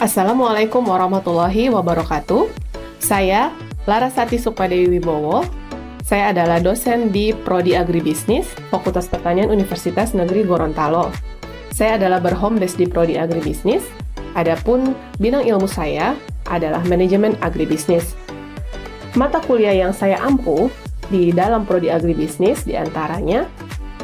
Assalamualaikum warahmatullahi wabarakatuh. Saya Larasati Sukmadewi Wibowo. Saya adalah dosen di Prodi Agribisnis, Fakultas Pertanian Universitas Negeri Gorontalo. Saya adalah berhome base di Prodi Agribisnis. Adapun bidang ilmu saya adalah manajemen agribisnis. Mata kuliah yang saya ampu di dalam Prodi Agribisnis diantaranya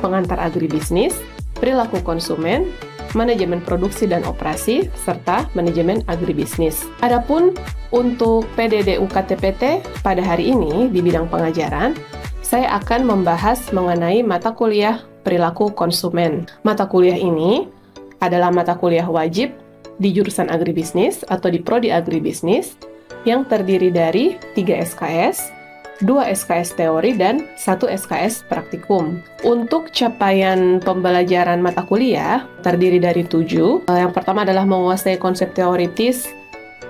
pengantar agribisnis, perilaku konsumen, manajemen produksi dan operasi, serta manajemen agribisnis. Adapun untuk PDD UKT-PT pada hari ini di bidang pengajaran, saya akan membahas mengenai mata kuliah perilaku konsumen. Mata kuliah ini adalah mata kuliah wajib di jurusan agribisnis atau di Prodi Agribisnis yang terdiri dari 3 SKS, 2 SKS teori, dan 1 SKS praktikum. Untuk capaian pembelajaran mata kuliah terdiri dari 7. Yang pertama adalah menguasai konsep teoritis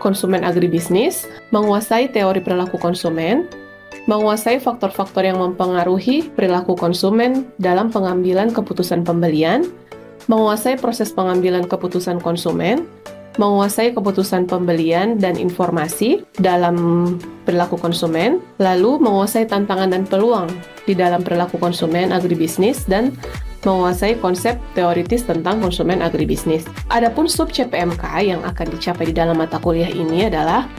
konsumen agribisnis, menguasai teori perilaku konsumen, menguasai faktor-faktor yang mempengaruhi perilaku konsumen dalam pengambilan keputusan pembelian, menguasai proses pengambilan keputusan konsumen, menguasai keputusan pembelian dan informasi dalam perilaku konsumen, lalu menguasai tantangan dan peluang di dalam perilaku konsumen agribisnis, dan menguasai konsep teoritis tentang konsumen agribisnis. Adapun sub CPMK yang akan dicapai di dalam mata kuliah ini adalah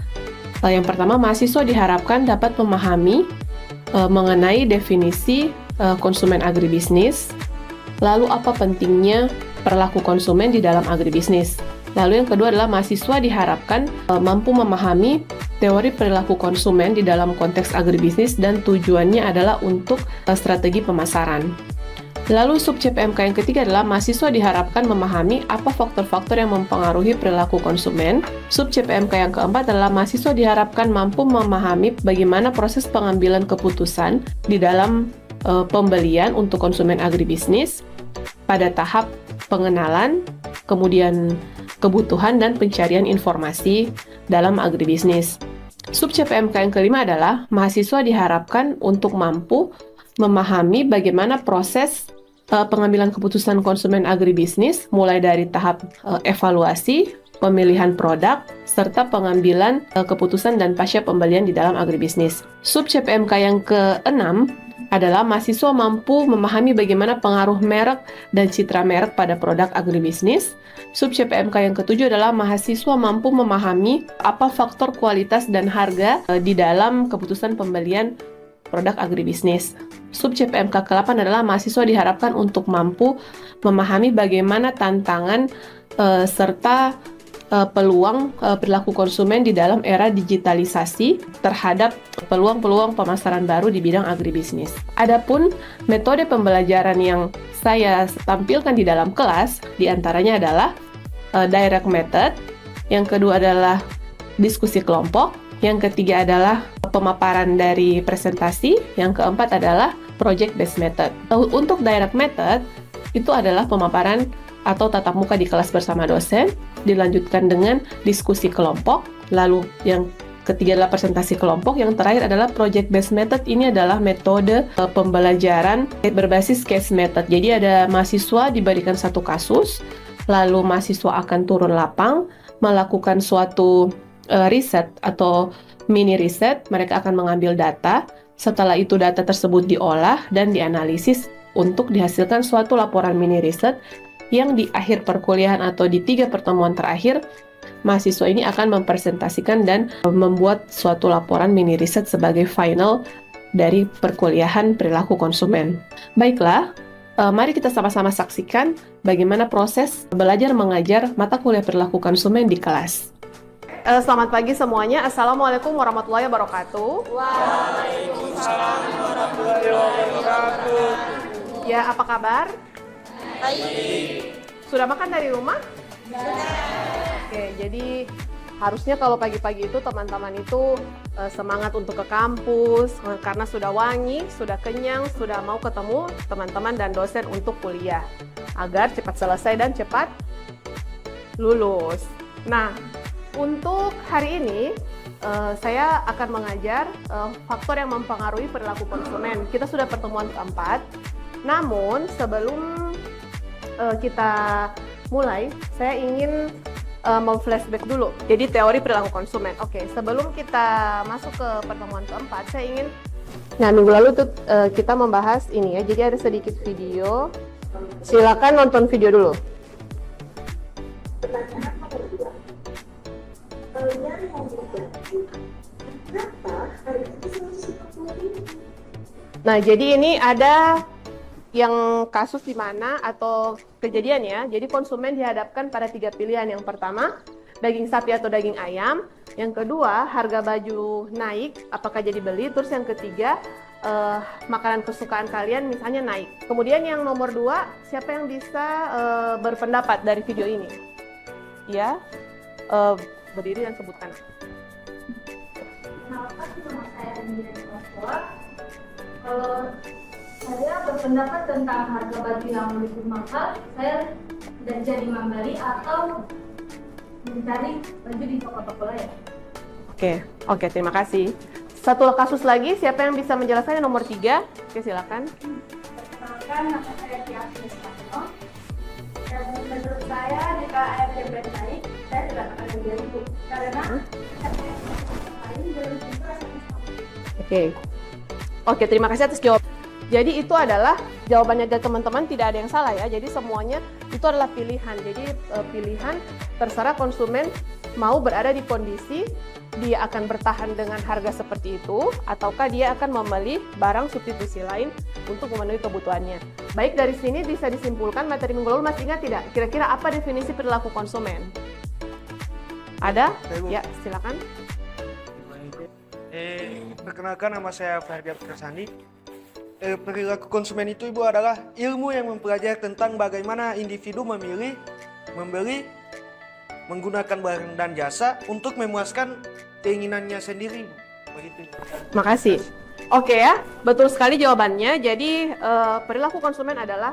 yang pertama, mahasiswa diharapkan dapat memahami mengenai definisi konsumen agribisnis, lalu apa pentingnya perilaku konsumen di dalam agribisnis. Lalu yang kedua adalah mahasiswa diharapkan mampu memahami teori perilaku konsumen di dalam konteks agribisnis dan tujuannya adalah untuk strategi pemasaran. Lalu sub CPMK yang ketiga adalah mahasiswa diharapkan memahami apa faktor-faktor yang mempengaruhi perilaku konsumen. Sub CPMK yang keempat adalah mahasiswa diharapkan mampu memahami bagaimana proses pengambilan keputusan di dalam pembelian untuk konsumen agribisnis pada tahap pengenalan, kemudian kebutuhan dan pencarian informasi dalam agribisnis. Sub CPMK yang kelima adalah mahasiswa diharapkan untuk mampu memahami bagaimana proses pengambilan keputusan konsumen agribisnis mulai dari tahap evaluasi, pemilihan produk, serta pengambilan keputusan dan pasca pembelian di dalam agribisnis. Sub CPMK yang keenam adalah mahasiswa mampu memahami bagaimana pengaruh merek dan citra merek pada produk agribisnis. Sub CPMK yang ketujuh adalah mahasiswa mampu memahami apa faktor kualitas dan harga di dalam keputusan pembelian produk agribisnis. Sub CPMK ke-8 adalah mahasiswa diharapkan untuk mampu memahami bagaimana tantangan serta peluang perilaku konsumen di dalam era digitalisasi terhadap peluang-peluang pemasaran baru di bidang agribisnis. Adapun metode pembelajaran yang saya tampilkan di dalam kelas diantaranya adalah direct method, yang kedua adalah diskusi kelompok, yang ketiga adalah pemaparan dari presentasi, yang keempat adalah project based method. Untuk direct method itu adalah pemaparan atau tatap muka di kelas bersama dosen, dilanjutkan dengan diskusi kelompok, lalu yang ketiga adalah presentasi kelompok, yang terakhir adalah project based method. Ini adalah metode pembelajaran berbasis case method. Jadi ada mahasiswa diberikan satu kasus, lalu mahasiswa akan turun lapang, melakukan suatu riset atau mini riset. Mereka akan mengambil data, setelah itu data tersebut diolah dan dianalisis untuk dihasilkan suatu laporan mini riset yang di akhir perkuliahan atau di 3 pertemuan terakhir, mahasiswa ini akan mempresentasikan dan membuat suatu laporan mini riset sebagai final dari perkuliahan perilaku konsumen. Baiklah, mari kita sama-sama saksikan bagaimana proses belajar mengajar mata kuliah perilaku konsumen di kelas. Selamat pagi semuanya. Assalamualaikum warahmatullahi wabarakatuh. Waalaikumsalam warahmatullahi wabarakatuh. Ya, apa kabar? Baik. Sudah makan dari rumah? Oke, jadi harusnya kalau pagi-pagi itu teman-teman itu semangat untuk ke kampus karena sudah wangi, sudah kenyang, sudah mau ketemu teman-teman dan dosen untuk kuliah agar cepat selesai dan cepat lulus. Nah, untuk hari ini saya akan mengajar faktor yang mempengaruhi perilaku konsumen. Kita sudah pertemuan keempat. Namun sebelum kita mulai, saya ingin mau flashback dulu. Jadi teori perilaku konsumen. Oke, sebelum kita masuk ke pertemuan keempat, saya ingin. Nah, minggu lalu tuh kita membahas ini ya. Jadi ada sedikit video. Silakan nonton video dulu. Nah, jadi ini ada yang kasus di mana atau kejadian ya. Jadi konsumen dihadapkan pada 3 pilihan. Yang pertama, daging sapi atau daging ayam. Yang kedua, harga baju naik, apakah jadi beli. Terus yang ketiga, makanan kesukaan kalian misalnya naik. Kemudian yang nomor 2, siapa yang bisa berpendapat dari video ini? Ya, berdiri dan sebutkan. Kenapa cuma saya menjadi bahwa kalau saya berpendapat tentang harga baju yang lebih mahal, saya tidak jadi membeli atau mencari baju di toko-toko lain. Oke, terima kasih. Satu kasus lagi, siapa yang bisa menjelaskan yang nomor 3? Oke, silakan. Perkenalkan, nama saya Tiasmi Sano. Dan menurut saya, jika ART naik, saya tidak akan menjadi itu. Karena lain belum tentu rasanya sama. Oke, terima kasih atas jawab. Jadi itu adalah jawabannya dari teman-teman, tidak ada yang salah ya. Jadi semuanya itu adalah pilihan. Jadi pilihan terserah konsumen mau berada di kondisi dia akan bertahan dengan harga seperti itu ataukah dia akan membeli barang substitusi lain untuk memenuhi kebutuhannya. Baik, dari sini bisa disimpulkan materi minggu lalu masih ingat tidak? Kira-kira apa definisi perilaku konsumen? Ada? Ya, silakan. Perkenalkan, nama saya Ferdian Kersani. Perilaku konsumen itu Ibu adalah ilmu yang mempelajari tentang bagaimana individu memilih, membeli, menggunakan barang dan jasa untuk memuaskan keinginannya sendiri. Begitu. Makasih. Oke ya, betul sekali jawabannya. Jadi perilaku konsumen adalah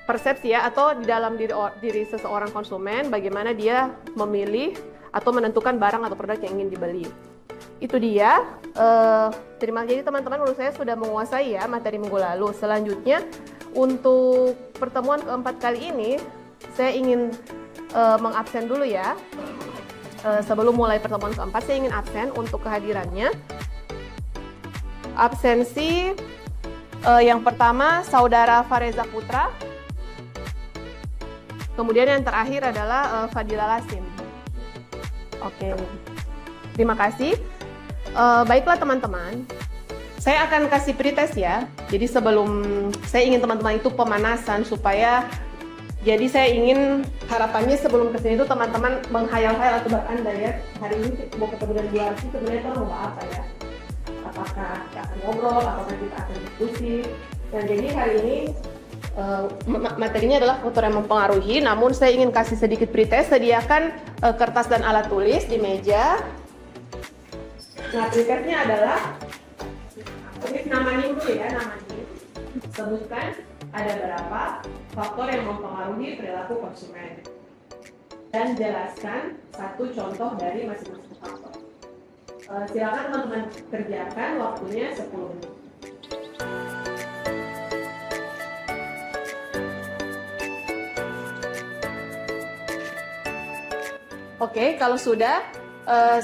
persepsi ya, atau di dalam diri seseorang konsumen bagaimana dia memilih atau menentukan barang atau produk yang ingin dibeli. Itu dia. Terima kasih teman-teman, menurut saya sudah menguasai ya materi minggu lalu. Selanjutnya untuk pertemuan keempat kali ini saya ingin mengabsen dulu ya. Sebelum mulai pertemuan keempat saya ingin absen untuk kehadirannya. Absensi yang pertama Saudara Fareza Putra. Kemudian yang terakhir adalah Fadila Lasim. Oke. Terima kasih. Baiklah teman-teman, saya akan kasih pretest ya. Jadi sebelum saya ingin teman-teman itu pemanasan supaya, jadi saya ingin harapannya sebelum kesini itu teman-teman menghayal-hayal atau berandai ya. Hari ini mau ketemu dengan Bu Arsi, sebenarnya kita mau apa ya? Apakah kita akan ngobrol, apakah kita akan diskusi? Nah jadi hari ini materinya adalah faktor yang mempengaruhi. Namun saya ingin kasih sedikit pretest. Sediakan kertas dan alat tulis di meja. Nah, pretestnya adalah tulis namanya dulu ya, namanya. Sebutkan ada berapa faktor yang mempengaruhi perilaku konsumen. Dan jelaskan satu contoh dari masing-masing faktor. Silakan teman-teman kerjakan, waktunya 10 menit. Oke, kalau sudah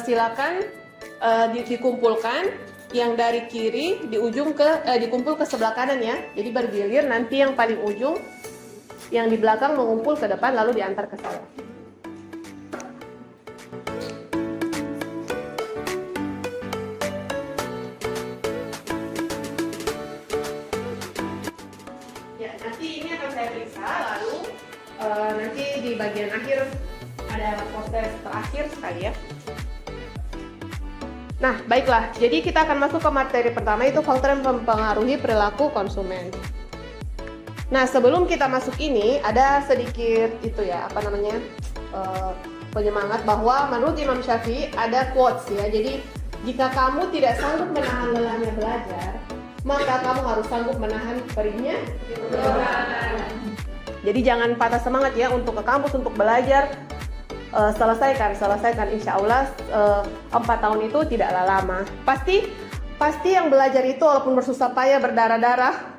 silakan dikumpulkan. Yang dari kiri dikumpul ke sebelah kanan ya. Jadi bergilir, nanti yang paling ujung yang di belakang mengumpul ke depan lalu diantar ke saya. Ya, nanti ini akan saya periksa, lalu nanti di bagian akhir ada proses terakhir sekali ya. Nah, baiklah. Jadi kita akan masuk ke materi pertama, itu faktor yang mempengaruhi perilaku konsumen. Nah, sebelum kita masuk ini, ada sedikit itu ya, penyemangat bahwa menurut Imam Syafi'i ada quotes ya. Jadi, jika kamu tidak sanggup menahan lelahnya belajar, maka kamu harus sanggup menahan perihnya. Jadi jangan patah semangat ya untuk ke kampus, untuk belajar. Selesaikan insya Allah 4 tahun itu tidaklah lama. Pasti yang belajar itu walaupun bersusah payah, berdarah-darah,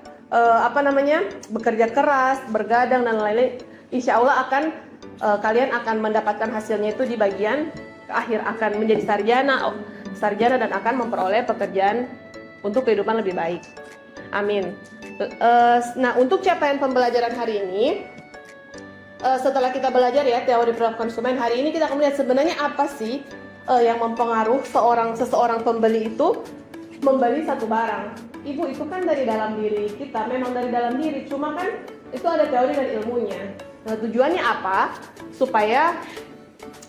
bekerja keras, bergadang dan lain-lain, insya Allah kalian akan mendapatkan hasilnya itu di bagian akhir, akan menjadi sarjana dan akan memperoleh pekerjaan untuk kehidupan lebih baik. Amin. Nah, untuk capaian pembelajaran hari ini, setelah kita belajar ya teori perilaku konsumen, hari ini kita akan melihat sebenarnya apa sih yang mempengaruhi seseorang pembeli itu membeli satu barang. Ibu, itu kan dari dalam diri kita, memang dari dalam diri, cuma kan itu ada teori dan ilmunya. Nah, tujuannya apa? Supaya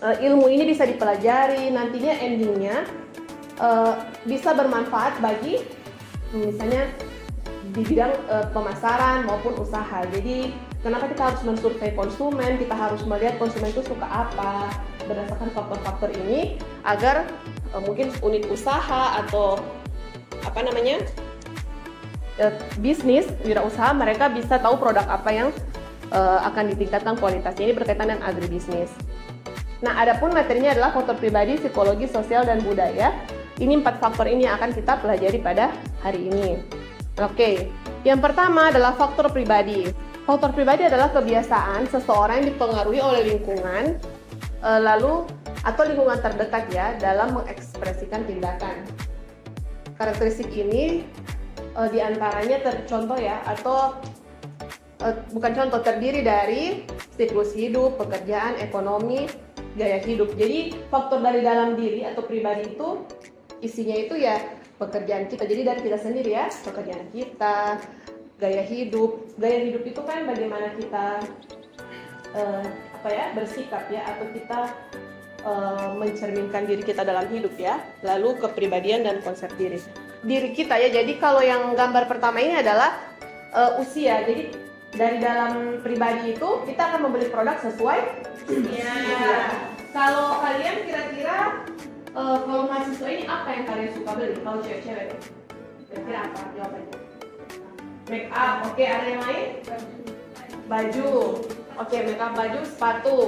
ilmu ini bisa dipelajari, nantinya endingnya bisa bermanfaat bagi misalnya di bidang pemasaran maupun usaha. Jadi kenapa kita harus mensurvei konsumen, kita harus melihat konsumen itu suka apa berdasarkan faktor-faktor ini agar mungkin unit usaha atau bisnis, wirausaha, mereka bisa tahu produk apa yang akan ditingkatkan kualitasnya. Ini berkaitan dengan agribisnis. Nah, adapun materinya adalah faktor pribadi, psikologi, sosial, dan budaya. Ini 4 faktor ini yang akan kita pelajari pada hari ini. Oke, yang pertama adalah faktor pribadi. Faktor pribadi adalah kebiasaan seseorang yang dipengaruhi oleh lingkungan, atau lingkungan terdekat ya, dalam mengekspresikan tindakan. Karakteristik ini diantaranya terdiri dari siklus hidup, pekerjaan, ekonomi, gaya hidup. Jadi faktor dari dalam diri atau pribadi itu isinya itu ya pekerjaan kita. Jadi dari kita sendiri ya, pekerjaan kita, gaya hidup. Gaya hidup itu kan bagaimana kita bersikap ya, atau kita mencerminkan diri kita dalam hidup ya. Lalu kepribadian dan konsep diri kita ya. Jadi kalau yang gambar pertama ini adalah usia. Jadi dari dalam pribadi itu kita akan membeli produk sesuai usia. Kalau kalian kira-kira kalau mahasiswa ini apa yang kalian suka beli? Kalau cewek-cewek kira-kira apa jawabannya? Make up, oke. Ada yang lain? Baju, oke. Make up, baju, sepatu.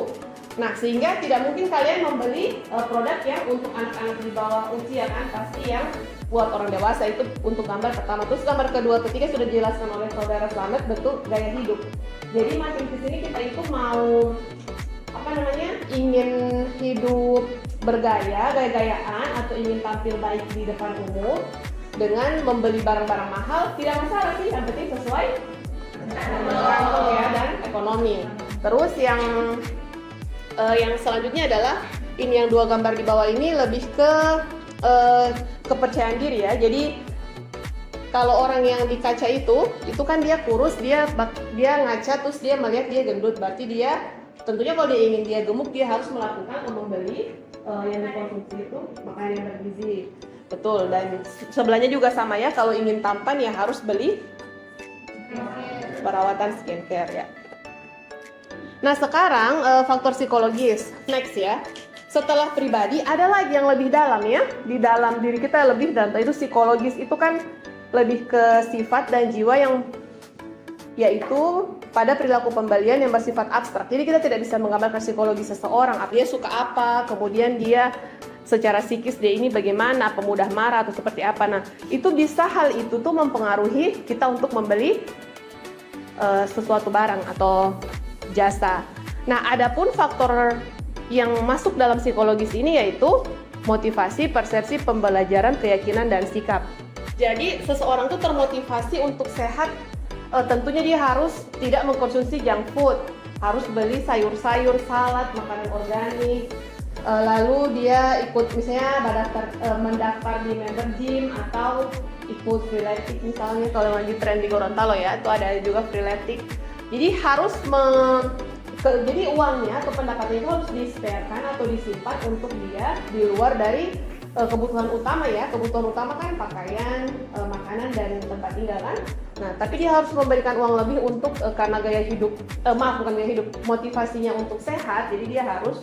Nah, sehingga tidak mungkin kalian membeli produk yang untuk anak-anak di bawah usia kan, pasti yang buat orang dewasa. Itu untuk gambar pertama. Terus gambar kedua, ketiga sudah dijelaskan oleh saudara Slamet, betul, gaya hidup. Jadi makin kesini kita itu mau ingin hidup bergaya, gaya-gayaan, atau ingin tampil baik di depan umum dengan membeli barang-barang mahal, tidak masalah sih, yang penting sesuai kantong ya dan ekonomi. Terus yang selanjutnya adalah ini yang 2 gambar di bawah ini lebih ke kepercayaan diri ya. Jadi kalau orang yang di kaca itu kan dia kurus, dia ngaca, terus dia melihat dia gendut, berarti dia tentunya kalau dia ingin dia gemuk, dia harus melakukan atau membeli yang dikonsumsi itu makanan yang bergizi. Betul, dan sebelahnya juga sama ya, kalau ingin tampan ya harus beli perawatan skincare ya. Nah, sekarang faktor psikologis. Next ya. Setelah pribadi ada lagi yang lebih dalam ya. Di dalam diri kita lebih dalam, itu psikologis. Itu kan lebih ke sifat dan jiwa yang yaitu pada perilaku pembelian yang bersifat abstrak. Jadi kita tidak bisa menggambarkan psikologi seseorang, dia suka apa, kemudian dia secara psikis dia ini bagaimana, pemudah marah atau seperti apa. Nah, itu bisa hal itu tuh mempengaruhi kita untuk membeli sesuatu barang atau jasa. Nah, adapun faktor yang masuk dalam psikologis ini yaitu motivasi, persepsi, pembelajaran, keyakinan, dan sikap. Jadi seseorang tuh termotivasi untuk sehat, tentunya dia harus tidak mengkonsumsi junk food, harus beli sayur-sayur, salad, makanan organik. Lalu dia ikut misalnya mendaftar di member gym atau ikut freeletics misalnya, kalau lagi tren di Gorontalo ya, itu ada juga freeletics. Jadi harus jadi uangnya atau pendapatannya itu harus disparkan atau disimpan untuk dia di luar dari kebutuhan utama ya. Kebutuhan utama kan pakaian, makanan, dan tempat tinggal kan. Nah, tapi dia harus memberikan uang lebih untuk karena motivasinya untuk sehat, jadi dia harus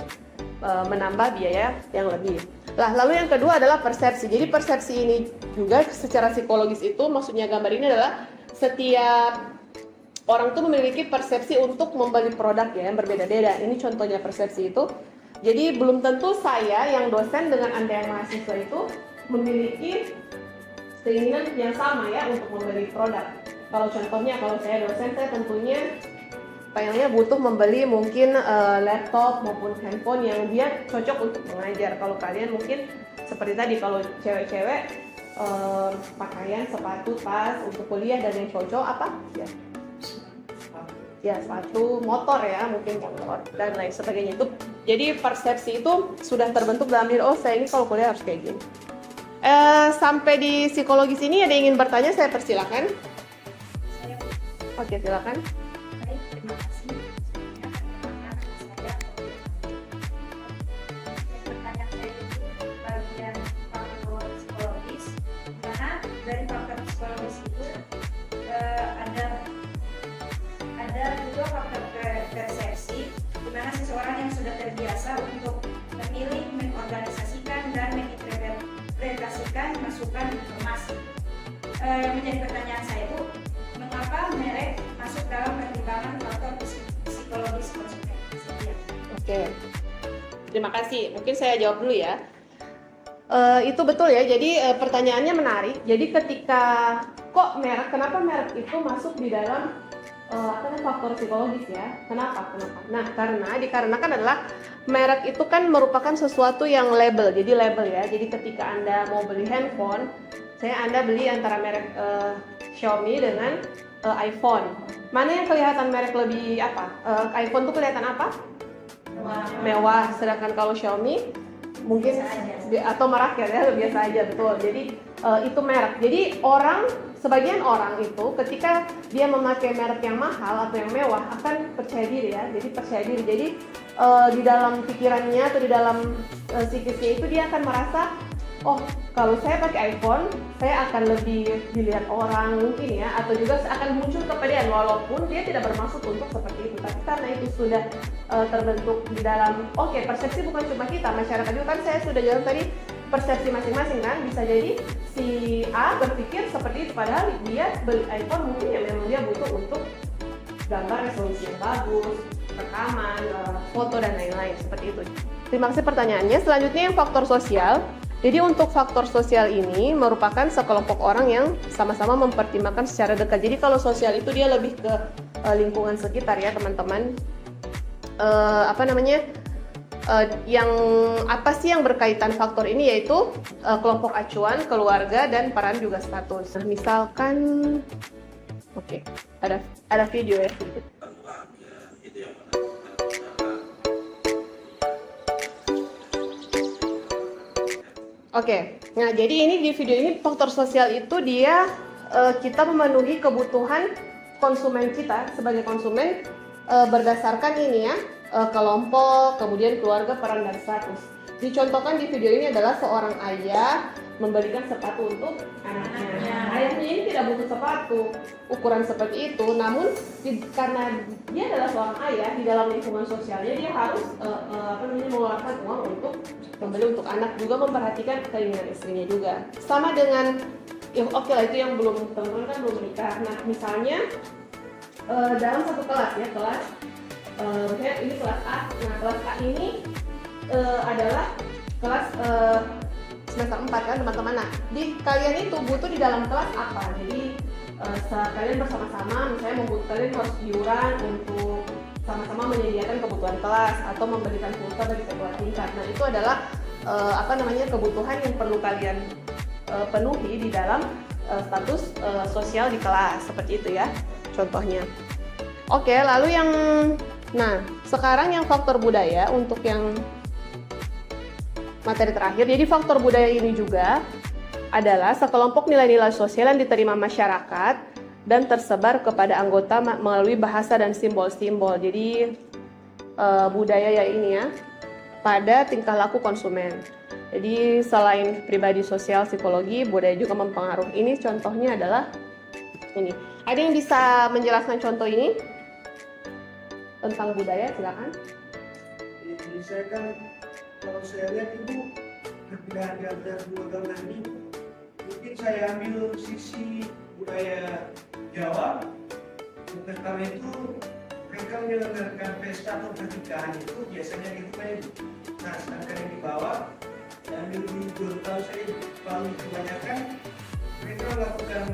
menambah biaya yang lebih. Lalu yang kedua adalah persepsi. Jadi persepsi ini juga secara psikologis itu, maksudnya gambar ini adalah setiap orang tuh memiliki persepsi untuk membeli produk ya yang berbeda-beda. Ini contohnya persepsi itu. Jadi belum tentu saya yang dosen dengan Anda yang mahasiswa itu memiliki keinginan yang sama ya untuk membeli produk. Kalau contohnya, kalau saya dosen, saya tentunya filenya butuh membeli mungkin laptop maupun handphone yang dia cocok untuk mengajar. Kalau kalian mungkin seperti tadi, kalau cewek-cewek pakaian, sepatu, tas untuk kuliah dan yang cocok apa? Ya sepatu, motor ya, mungkin motor dan lain sebagainya. Itu jadi persepsi itu sudah terbentuk dalam diri, oh saya ini kalau kuliah harus kayak gini. Sampai di psikologi sini ada yang ingin bertanya, saya persilakan. Oke, silakan. Baik, terima kasih. Pertanyaan saya itu bagian faktor psikologis, karena dari faktor psikologis itu ada juga faktor persepsi, di mana seseorang yang sudah terbiasa untuk memilih, mengorganisasikan dan menginterpretasikan masukan informasi. Yang menjadi pertanyaan saya itu, mengapa merek masuk dalam pertimbangan faktor psikologis konsumen? Sekian. Oke, terima kasih. Mungkin saya jawab dulu ya. Itu betul ya. Jadi pertanyaannya menarik. Jadi ketika kenapa merek itu masuk di dalam faktor psikologis ya? Kenapa? Nah, dikarenakan adalah merek itu kan merupakan sesuatu yang label. Jadi label ya. Jadi ketika Anda mau beli handphone, Anda beli antara merek Xiaomi dengan iPhone. Mana yang kelihatan merek lebih apa? iPhone tuh kelihatan apa? Mewah. Sedangkan kalau Xiaomi mungkin atau merakyat ya, biasa aja, betul. Jadi itu merek. Jadi sebagian orang itu ketika dia memakai merek yang mahal atau yang mewah akan percaya diri ya. Jadi percaya diri. Jadi di dalam pikirannya atau di dalam psikisnya itu dia akan merasa, oh kalau saya pakai iPhone, saya akan lebih dilihat orang mungkin ya, atau juga akan muncul kepedean walaupun dia tidak bermaksud untuk seperti itu. Tapi karena itu sudah terbentuk di dalam, persepsi bukan cuma kita, masyarakat juga kan, saya sudah jawab tadi, persepsi masing-masing kan. Bisa jadi si A berpikir seperti itu, padahal dia beli iPhone mungkin ya memang dia butuh untuk gambar resolusi yang bagus, rekaman, foto dan lain-lain seperti itu. Terima kasih pertanyaannya. Selanjutnya yang faktor sosial. Jadi untuk faktor sosial ini merupakan sekelompok orang yang sama-sama mempertimbangkan secara dekat. Jadi kalau sosial itu dia lebih ke lingkungan sekitar ya teman-teman. Yang apa sih yang berkaitan faktor ini, yaitu kelompok acuan, keluarga, dan peran juga status. Nah, misalkan, ada video ya sedikit. Nah jadi ini di video ini faktor sosial itu dia kita memenuhi kebutuhan konsumen kita sebagai konsumen berdasarkan ini ya, kelompok, kemudian keluarga, peran dan status. Dicontohkan di video ini adalah seorang ayah membelikan sepatu untuk anaknya. Ayahnya ini tidak butuh sepatu ukuran seperti itu, namun karena dia adalah seorang ayah, di dalam lingkungan sosialnya dia harus mengeluarkan uang untuk membeli untuk anak, juga memperhatikan keinginan istrinya juga. Sama dengan lah itu yang belum, teman-teman kan belum menikah. Nah misalnya dalam satu kelas ya, ini kelas A. Nah kelas A ini adalah kelas semester 4 kan teman-teman. Nah di kalian itu butuh di dalam kelas apa? Jadi kalian bersama-sama misalnya kalian harus iuran untuk sama-sama menyediakan kebutuhan kelas atau memberikan pulsa bagi ketua tingkat. Nah itu adalah kebutuhan yang perlu kalian penuhi di dalam status sosial di kelas, seperti itu ya contohnya. Lalu sekarang yang faktor budaya untuk yang materi terakhir. Jadi faktor budaya ini juga adalah sekelompok nilai-nilai sosial yang diterima masyarakat dan tersebar kepada anggota melalui bahasa dan simbol-simbol. Jadi budaya ya ini ya, pada tingkah laku konsumen. Jadi selain pribadi, sosial, psikologi, budaya juga mempengaruhi. Ini contohnya adalah ini. Ada yang bisa menjelaskan contoh ini tentang budaya? Silakan. Saya kan kalau saya lihat itu perbedaan di antara dua golongan ini, mungkin saya ambil sisi budaya Jawa. Bukan karena itu mereka menyelenggarakan pesta atau pernikahan itu biasanya gitu kan. Nah sedangkan yang di bawah, yang ambil di Gorontalo saya paling kebanyakan mereka melakukan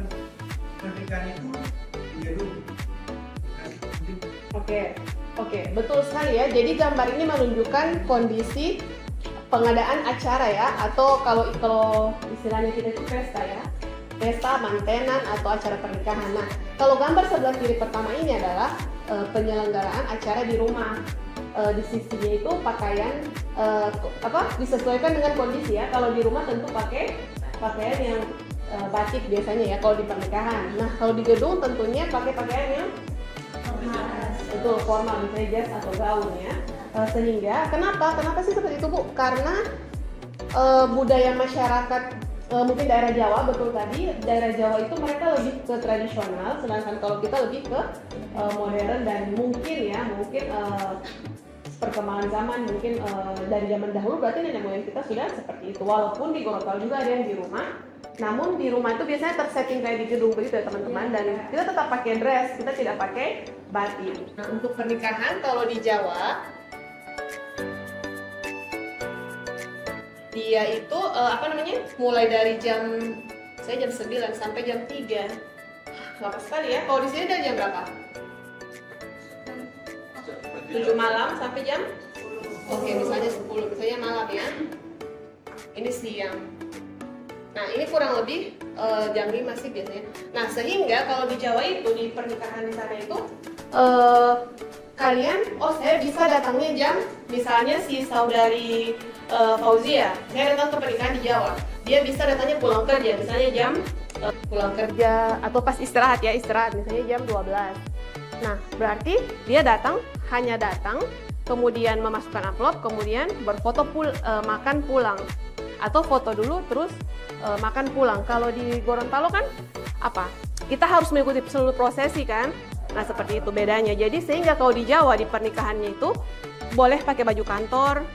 pernikahan itu di gedung. Oke, betul sekali ya. Jadi gambar ini menunjukkan kondisi pengadaan acara ya, atau kalau istilahnya kita itu pesta ya, pesta, mantenan atau acara pernikahan. Nah, kalau gambar sebelah kiri pertama ini adalah penyelenggaraan acara di rumah. Di sisinya itu pakaian disesuaikan dengan kondisi ya. Kalau di rumah tentu pakai pakaian yang batik biasanya ya kalau di pernikahan. Nah, kalau di gedung tentunya pakai pakaian yang itu formal, misalnya jas atau gaun ya. Sehingga kenapa sih seperti itu Bu? Karena budaya masyarakat mungkin daerah Jawa, betul tadi, daerah Jawa itu mereka lebih ke tradisional, sedangkan kalau kita lebih ke modern dan mungkin perkembangan zaman mungkin dari zaman dahulu berarti nenek moyang kita sudah seperti itu. Walaupun di Gorontalo juga ada yang di rumah, namun di rumah itu biasanya tersetting kayak di gedung begitu ya teman-teman, dan kita tetap pakai dress, kita tidak pakai batik. Nah, untuk pernikahan kalau di Jawa dia itu mulai dari jam 9 sampai jam 3. Lama sekali ya. Kalau di sini dari jam berapa? 7 malam sampai jam? Oke, misalnya 10, misalnya malam ya. Ini siang. Nah, ini kurang lebih jam 5 sih biasanya. Nah, sehingga kalau di Jawa itu, di pernikahan di sana itu kalian, saya bisa datangnya jam, misalnya si saudari Fauzia, saya datang ke pernikahan di Jawa, dia bisa datangnya pulang kerja, misalnya jam pulang kerja atau pas istirahat misalnya jam 12. Nah, berarti dia hanya datang, kemudian memasukkan amplop, kemudian berfoto makan pulang, atau foto dulu terus makan pulang. Kalau di Gorontalo kan kita harus mengikuti seluruh prosesi kan. Nah, seperti itu bedanya. Jadi sehingga kalau di Jawa di pernikahannya itu boleh pakai baju kantor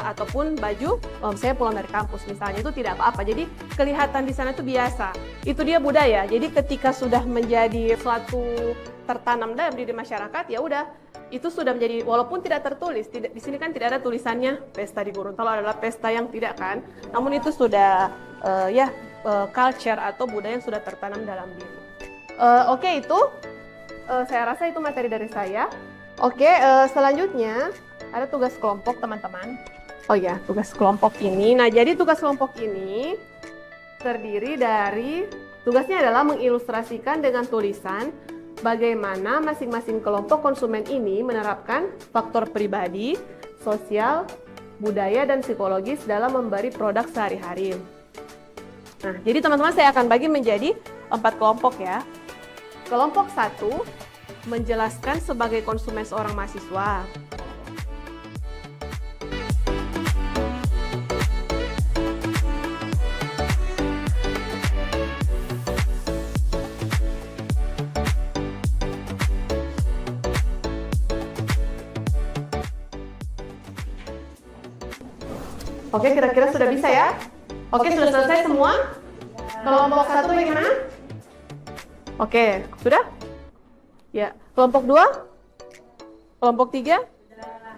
ataupun baju saya pulang dari kampus misalnya, itu tidak apa-apa. Jadi kelihatan di sana itu biasa. Itu dia budaya. Jadi ketika sudah menjadi suatu tertanam dalam diri masyarakat, ya udah itu sudah menjadi, walaupun tidak tertulis. Di sini kan tidak ada tulisannya pesta di Gorontalo adalah pesta yang tidak kan. Namun itu sudah culture atau budaya yang sudah tertanam dalam diri. Oke, itu saya rasa itu materi dari saya. Oke, selanjutnya ada tugas kelompok teman-teman. Oh ya, tugas kelompok ini. Nah, jadi tugas kelompok ini terdiri dari, tugasnya adalah mengilustrasikan dengan tulisan bagaimana masing-masing kelompok konsumen ini menerapkan faktor pribadi, sosial, budaya, dan psikologis dalam memberi produk sehari-hari. Nah, jadi teman-teman saya akan bagi menjadi 4 kelompok ya. Kelompok 1 menjelaskan sebagai konsumen seorang mahasiswa. Oke, kira-kira sudah bisa ya? Oke, sudah selesai semua? Kelompok 1 bagaimana? Oke, sudah? Ya, kelompok 2? Kelompok 3?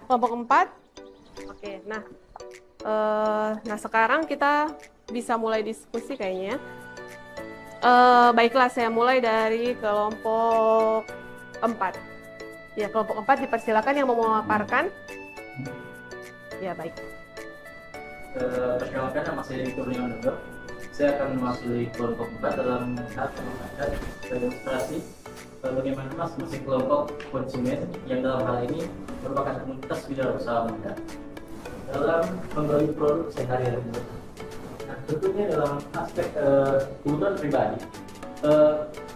Kelompok 4? Oke, nah sekarang kita bisa mulai diskusi kayaknya. Baiklah, saya mulai dari kelompok 4. Ya, kelompok 4 dipersilakan yang mau memaparkan. Ya, baik. Perkenalkan, nama saya Kurniawan Nugroho. Saya akan mewakili kelompok 4 dalam tahap pembahasan demonstrasi bagaimana masing-masing kelompok konsumen yang dalam hal ini merupakan komunitas wirausaha muda dalam membeli produk sehari-hari. Nah, tentunya dalam aspek kebutuhan pribadi,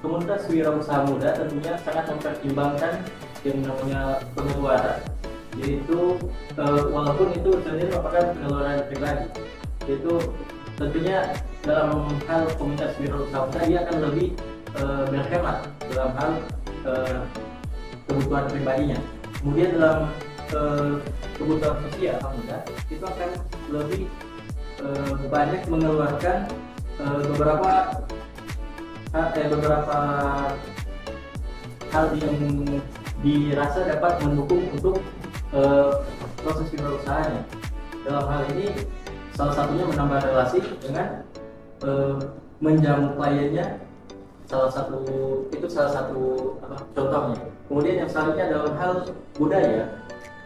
komunitas wirausaha muda tentunya sangat mempertimbangkan yang namanya pengeluaran, yaitu walaupun itu sendiri merupakan pengeluaran pribadi, yaitu tentunya dalam hal komunitas wirausaha muda dia akan lebih berhemat dalam hal kebutuhan pribadinya. Kemudian dalam kebutuhan sosial muda itu akan lebih banyak mengeluarkan beberapa hal yang dirasa dapat mendukung untuk proses wirausahaannya. Dalam hal ini salah satunya menambah relasi dengan menjamu kliennya itu salah satu contohnya. Kemudian yang selanjutnya dalam hal budaya,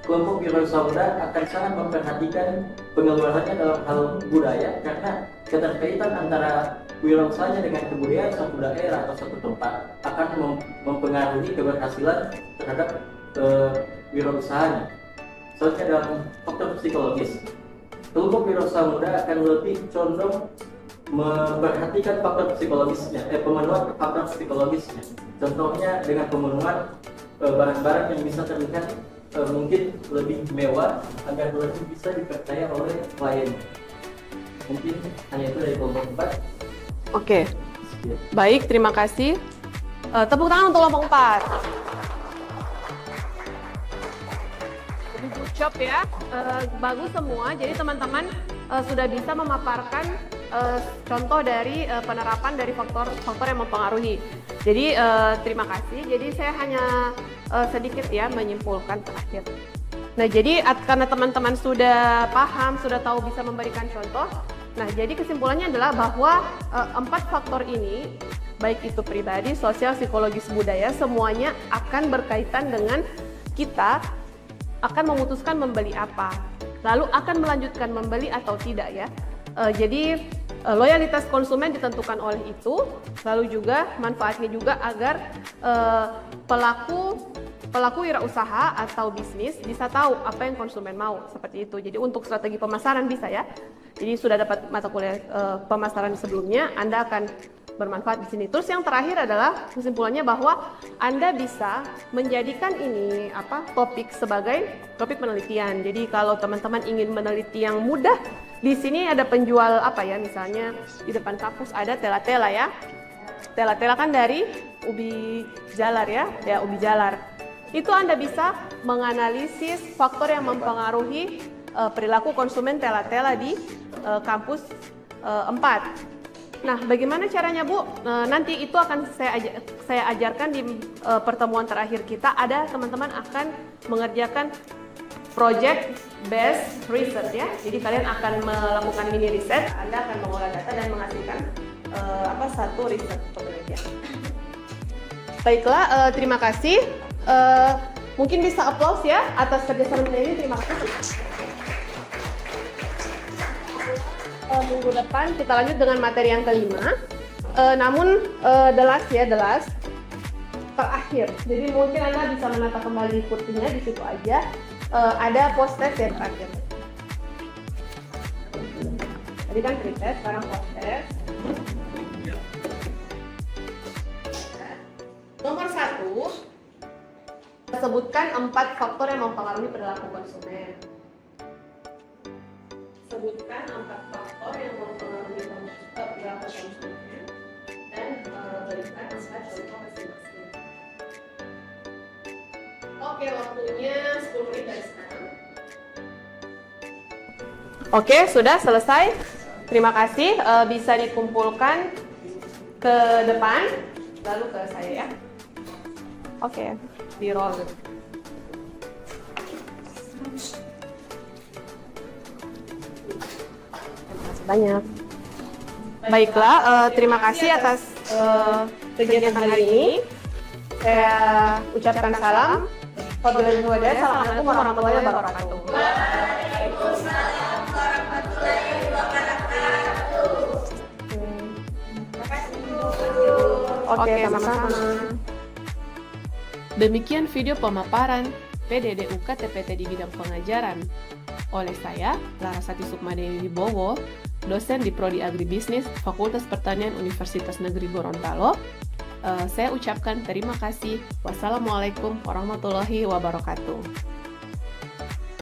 kelompok wirausaha muda akan sangat memperhatikan pengeluarannya dalam hal budaya karena keterkaitan antara wirausahanya dengan kebudayaan suatu daerah atau suatu tempat akan mempengaruhi keberhasilan terhadap wirausahanya. Soalnya dalam faktor psikologis, kelompok wirausaha muda akan lebih condong memperhatikan faktor psikologisnya, pemenuhan faktor psikologisnya. Contohnya dengan pemenuhan barang-barang yang bisa terlihat mungkin lebih mewah agar lebih bisa dipercaya oleh klien. Mungkin hanya itu dari kelompok 4. Oke, baik, terima kasih. Tepuk tangan untuk kelompok 4. Jadi good job ya, bagus semua. Jadi teman-teman sudah bisa memaparkan contoh dari penerapan dari faktor yang mempengaruhi. Jadi terima kasih. Jadi saya hanya sedikit ya menyimpulkan terakhir. Nah, jadi karena teman-teman sudah paham, sudah tahu bisa memberikan contoh. Nah, jadi kesimpulannya adalah bahwa 4 faktor ini, baik itu pribadi, sosial, psikologis, budaya, semuanya akan berkaitan dengan kita akan memutuskan membeli apa, lalu akan melanjutkan membeli atau tidak ya. Jadi loyalitas konsumen ditentukan oleh itu, lalu juga manfaatnya juga agar pelaku wirausaha atau bisnis bisa tahu apa yang konsumen mau, seperti itu. Jadi untuk strategi pemasaran bisa ya. Jadi sudah dapat mata kuliah pemasaran sebelumnya, Anda akan bermanfaat di sini. Terus yang terakhir adalah kesimpulannya bahwa Anda bisa menjadikan ini topik sebagai topik penelitian. Jadi kalau teman-teman ingin meneliti yang mudah, di sini ada penjual misalnya di depan kampus ada tela-tela ya. Tela-tela kan dari ubi jalar ya ubi jalar. Itu Anda bisa menganalisis faktor yang mempengaruhi perilaku konsumen tela-tela di kampus 4. Nah, bagaimana caranya Bu? Nanti itu akan saya ajarkan di pertemuan terakhir kita. Ada teman-teman akan mengerjakan project based research ya. Jadi kalian akan melakukan mini riset, Anda akan mengolah data dan menghasilkan satu riset penelitian. Baiklah, terima kasih. Mungkin bisa applause ya atas kerjasama ini. Terima kasih. Minggu depan kita lanjut dengan materi yang kelima. Namun the last terakhir. Jadi mungkin Anda bisa menata kembali kursinya di situ aja. Ada post test ya terakhir. Tadi kan pretest, sekarang post test. Nomor 1. Sebutkan 4 faktor yang mempengaruhi perilaku konsumen. Sebutkan 4 faktor yang mempengaruhi perilaku konsumen dan berikan 4 contoh masing-masing. Oke, waktunya 10 menit dari sekarang. Oke, sudah selesai. Terima kasih. Bisa dikumpulkan ke depan, lalu ke saya ya. Oke. Di roll. Banyak. Baiklah, terima kasih atas kegiatan hari ini. Saya ucapkan salam. Assalamualaikum warahmatullahi wabarakatuh. Waalaikumsalam warahmatullahi wabarakatuh. Terima kasih Bu. Oke, sama-sama. Demikian video pemaparan PDD UKT-PT di bidang pengajaran oleh saya, Larasati Sukmadewi Wibowo, dosen di Prodi Agribisnis Fakultas Pertanian Universitas Negeri Gorontalo. Saya ucapkan terima kasih. Wassalamualaikum warahmatullahi wabarakatuh.